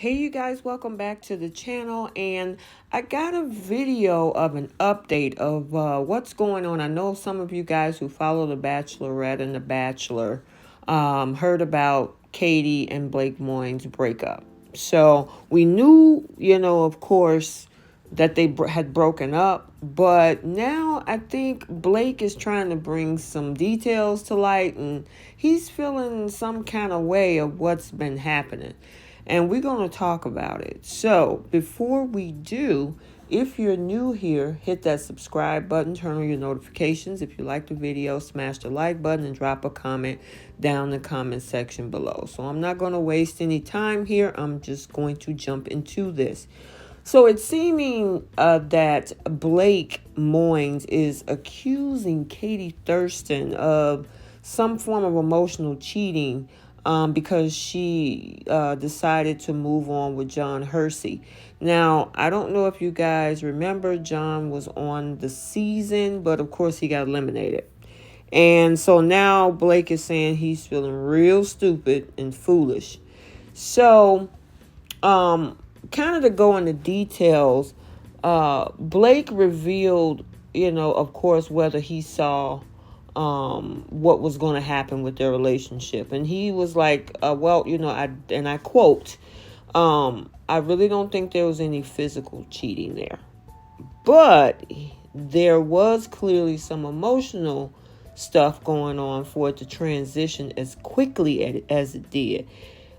Hey you guys, welcome back to the channel, and I got a video of an update of what's going on. I know some of you guys who follow the Bachelorette and the Bachelor heard about Katie and Blake Moynes' breakup. So we knew, of course, that they had broken up, but now I think Blake is trying to bring some details to light, and he's feeling some kind of way of what's been happening. And we're going to talk about it. So before we do, if you're new here, hit that subscribe button, turn on your notifications. If you like the video, smash the like button and drop a comment down in the comment section below. So I'm not going to waste any time here. I'm just going to jump into this. So it's seeming that Blake Moynes is accusing Katie Thurston of some form of emotional cheating because she decided to move on with John Hersey. Now, I don't know if you guys remember, John was on the season, but of course he got eliminated. And so now Blake is saying he's feeling real stupid and foolish. So, kind of to go into details, Blake revealed, of course, whether he saw what was going to happen with their relationship. And he was like, I quote, I really don't think there was any physical cheating there. But there was clearly some emotional stuff going on for it to transition as quickly as it did.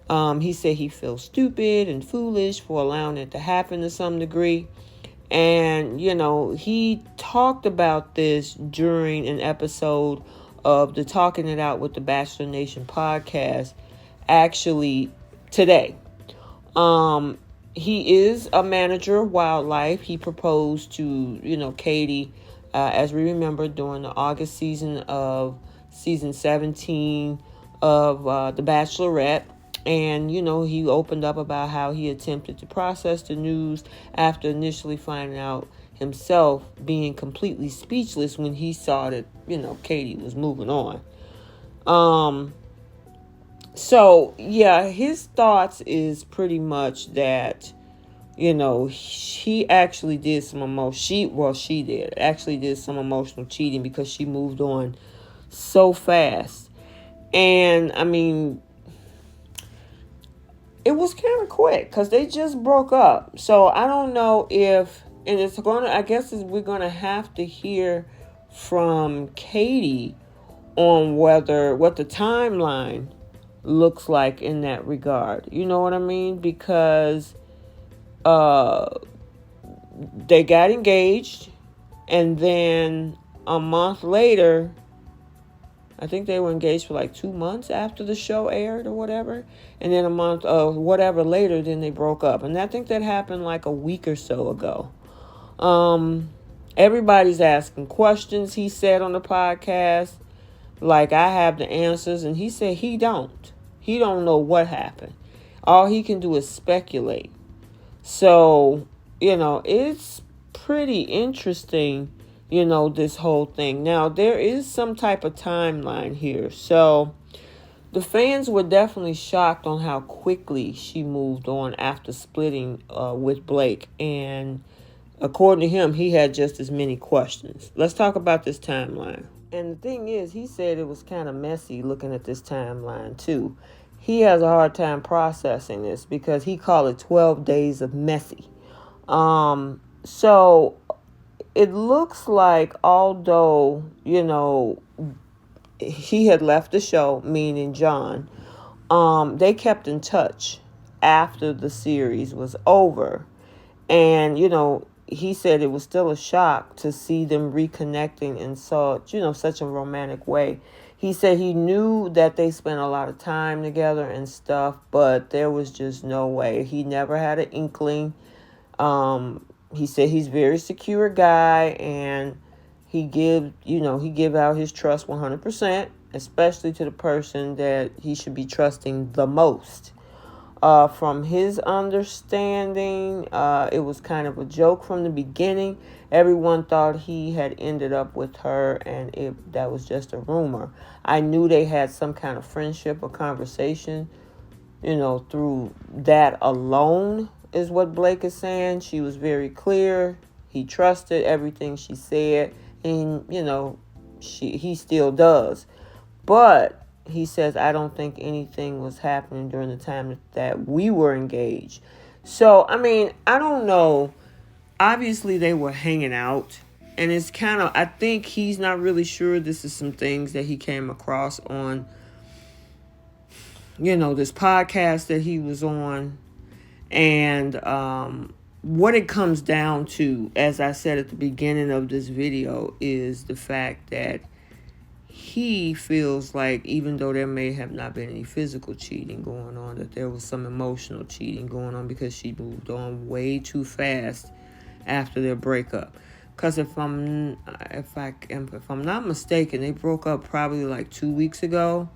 He said he feels stupid and foolish for allowing it to happen to some degree. And, he talked about this during an episode of the Talking It Out with the Bachelor Nation podcast, actually today. He is a manager of wildlife. He proposed to, Katie, as we remember, during the August season of season 17 of The Bachelorette. And, he opened up about how he attempted to process the news after initially finding out himself being completely speechless when he saw that, Katie was moving on. So, yeah, his thoughts is pretty much that, she actually did some she did some emotional cheating because she moved on so fast. And, I mean, it was kind of quick because they just broke up. So I don't know if, and we're going to have to hear from Katie on what the timeline looks like in that regard. You know what I mean? Because they got engaged, and then a month later, I think they were engaged for like 2 months after the show aired or whatever. And then a month or whatever later, then they broke up. And I think that happened like a week or so ago. Everybody's asking questions, he said on the podcast. Like, I have the answers. And he said he don't. He don't know what happened. All he can do is speculate. So, it's pretty interesting, this whole thing. Now, there is some type of timeline here. So, the fans were definitely shocked on how quickly she moved on after splitting with Blake. And according to him, he had just as many questions. Let's talk about this timeline. And the thing is, he said it was kind of messy looking at this timeline, too. He has a hard time processing this because he called it 12 days of messy. So it looks like although, he had left the show, meaning John, they kept in touch after the series was over. And, he said it was still a shock to see them reconnecting in such a romantic way. He said he knew that they spent a lot of time together and stuff, but there was just no way. He never had an inkling. He said he's a very secure guy, and he give out his trust 100%, especially to the person that he should be trusting the most. From his understanding, it was kind of a joke from the beginning. Everyone thought he had ended up with her, and that was just a rumor. I knew they had some kind of friendship or conversation through that alone, is what Blake is saying. She was very clear. He trusted everything she said, and he still does. But he says, I don't think anything was happening during the time that we were engaged. So, I mean, I don't know. Obviously, they were hanging out. And it's kind of, I think he's not really sure. This is some things that he came across on, this podcast that he was on. And what it comes down to, as I said at the beginning of this video, is the fact that he feels like, even though there may have not been any physical cheating going on, that there was some emotional cheating going on, because she moved on way too fast after their breakup. Because if I'm not mistaken, they broke up probably like 2 weeks ago,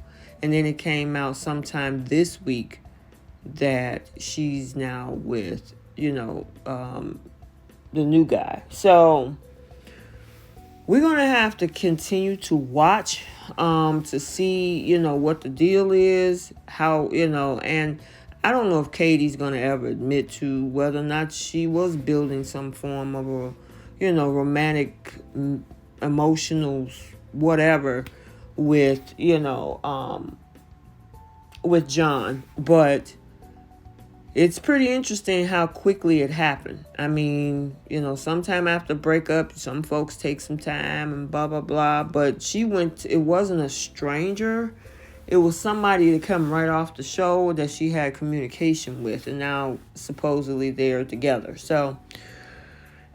and then it came out sometime this week that she's now with the new guy. So we're going to have to continue to watch to see, what the deal is, how, and I don't know if Katie's going to ever admit to whether or not she was building some form of a, romantic, emotional, whatever with, with John. But it's pretty interesting how quickly it happened. I mean, sometime after breakup, some folks take some time and blah, blah, blah. But it wasn't a stranger. It was somebody that come right off the show that she had communication with. And now supposedly they're together. So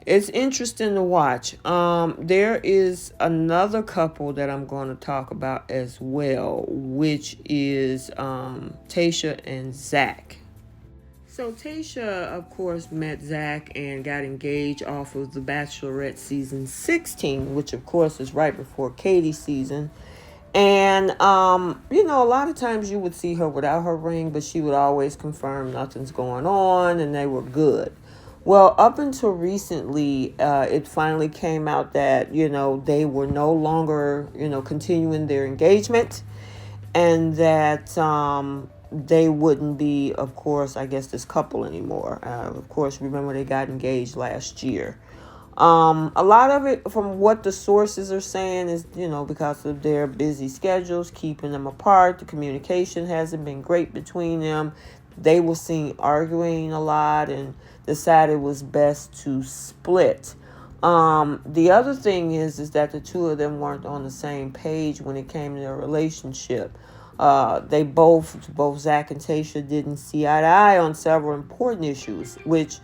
it's interesting to watch. There is another couple that I'm going to talk about as well, which is Tayshia and Zach. So Tayshia, of course, met Zach and got engaged off of the Bachelorette season 16, which of course is right before Katie's season. And, a lot of times you would see her without her ring, but she would always confirm nothing's going on and they were good. Well, up until recently, it finally came out that, they were no longer, continuing their engagement, and that they wouldn't be, of course, I guess, this couple anymore. Of course, remember they got engaged last year. A lot of it, from what the sources are saying, is, because of their busy schedules, keeping them apart. The communication hasn't been great between them. They were seen arguing a lot and decided it was best to split. The other thing is that the two of them weren't on the same page when it came to their relationship. They both Zach and Tayshia, didn't see eye to eye on several important issues, which,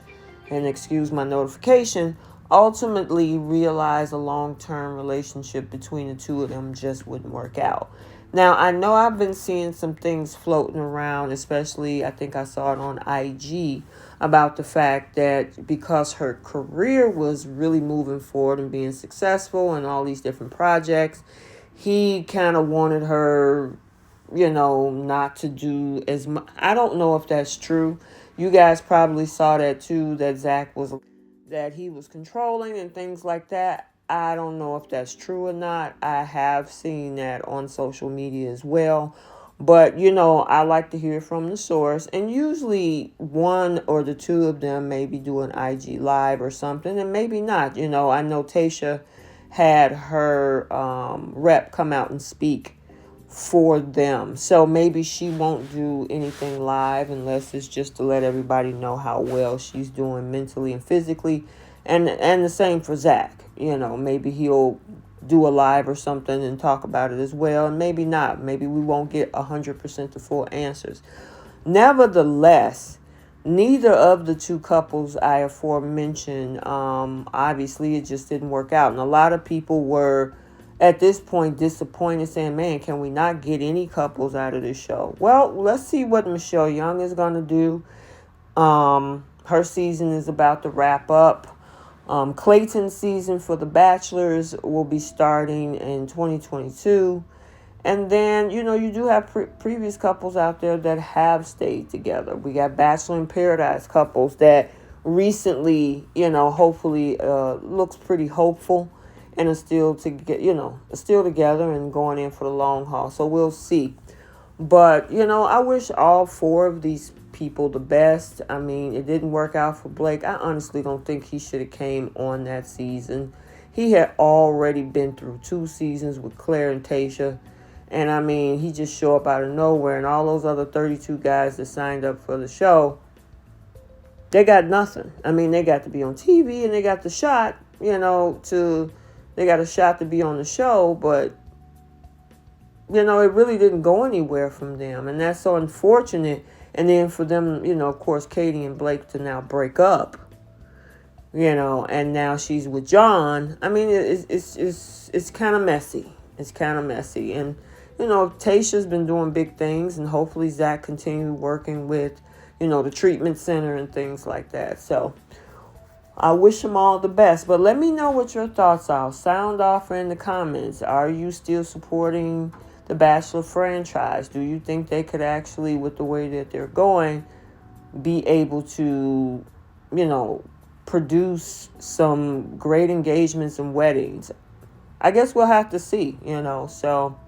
and excuse my notification, ultimately realized a long-term relationship between the two of them just wouldn't work out. Now, I know I've been seeing some things floating around, especially I think I saw it on IG, about the fact that because her career was really moving forward and being successful and all these different projects, he kind of wanted her, not to do as much. I don't know if that's true. You guys probably saw that too, that he was controlling and things like that. I don't know if that's true or not. I have seen that on social media as well. But, I like to hear from the source. And usually one or the two of them maybe do an IG live or something, and maybe not. I know Tayshia had her rep come out and speak for them. So maybe she won't do anything live unless it's just to let everybody know how well she's doing mentally and physically. And the same for Zach. Maybe he'll do a live or something and talk about it as well. And maybe not. Maybe we won't get 100% the full answers. Nevertheless, neither of the two couples I aforementioned, obviously it just didn't work out. And a lot of people were, at this point, disappointed, saying, man, can we not get any couples out of this show? Well, let's see what Michelle Young is going to do. Her season is about to wrap up. Clayton's season for The Bachelors will be starting in 2022. And then, you do have previous couples out there that have stayed together. We got Bachelor in Paradise couples that recently, hopefully looks pretty hopeful and are still together and going in for the long haul. So we'll see. But, you know, I wish all four of these people the best. I mean, it didn't work out for Blake. I honestly don't think he should have came on that season. He had already been through 2 seasons with Claire and Tayshia. And, I mean, he just show up out of nowhere. And all those other 32 guys that signed up for the show, they got nothing. I mean, they got to be on TV and they got the shot, you know, they got a shot to be on the show, but, you know, it really didn't go anywhere from them. And that's so unfortunate. And then for them, you know, of course, Katie and Blake to now break up, you know, and now she's with John. I mean, it's kind of messy. It's kind of messy. And, you know, Tayshia's been doing big things, and hopefully Zach continue working with, you know, the treatment center and things like that. So I wish them all the best. But let me know what your thoughts are. Sound off in the comments. Are you still supporting the Bachelor franchise? Do you think they could actually, with the way that they're going, be able to, you know, produce some great engagements and weddings? I guess we'll have to see, you know. So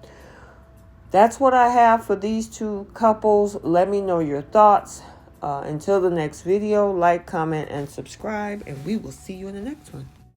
that's what I have for these two couples. Let me know your thoughts. Until the next video, like, comment, and subscribe, and we will see you in the next one.